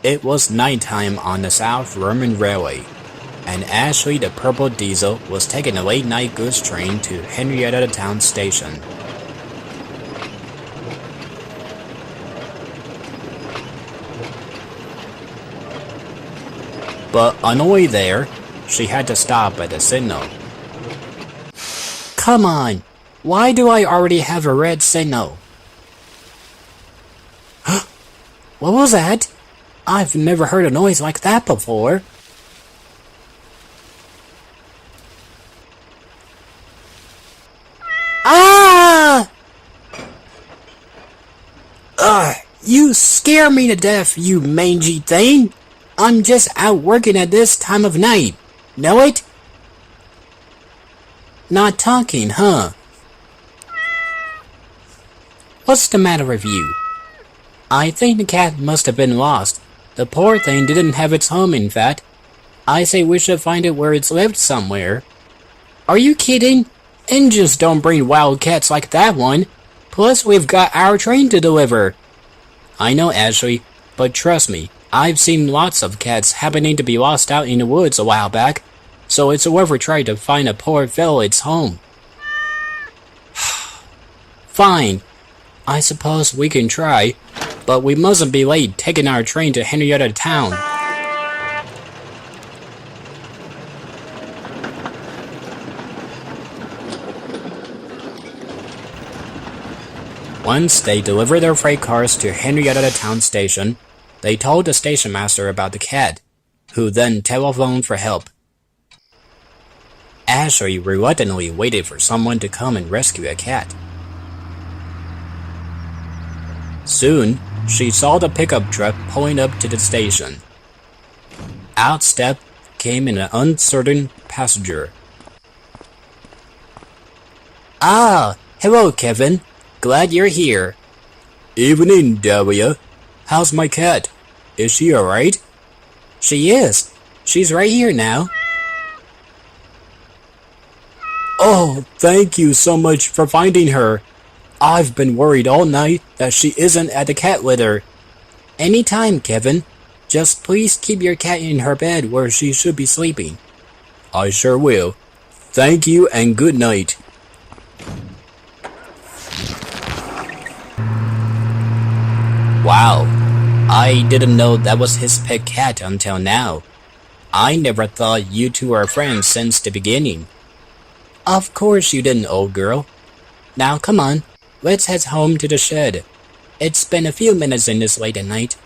It was nighttime on the South Roman Railway, and Ashley the purple diesel was taking a late-night goods train to Henrietta Town station. But on the way there, she had to stop at the signal. Come on, why do I already have a red signal? What was that? I've never heard a noise like that before. Ah! Ugh, you scare me to death, you mangy thing. I'm just out working at this time of night. Know it? Not talking, huh? What's the matter with you? I think the cat must have been lost. The poor thing didn't have its home, in fact. I say we should find it where it's lived somewhere. Are you kidding? Engines don't bring wild cats like that one. Plus, we've got our train to deliver. I know, Ashley, but trust me, I've seen lots of cats happening to be lost out in the woods a while back, so it's worth a try to find a poor fellow its home. Fine, I suppose we can try, but we mustn't be late taking our train to Henrietta Town. Once they delivered their freight cars to Henrietta Town station, they told the station master about the cat, who then telephoned for help. Ashley reluctantly waited for someone to come and rescue a cat. Soon, she saw the pickup truck pulling up to the station. Out came an uncertain passenger. Ah, hello, Kevin. Glad you're here. Evening, Delilah. How's my cat? Is she alright? She is. She's right here now. Oh, thank you so much for finding her. I've been worried all night that she isn't at the cat litter. Anytime, Kevin. Just please keep your cat in her bed where she should be sleeping. I sure will. Thank you and good night. Wow, I didn't know that was his pet cat until now. I never thought you two were friends since the beginning. Of course you didn't, old girl. Now come on, let's head home to the shed. It's been a few minutes in this late at night.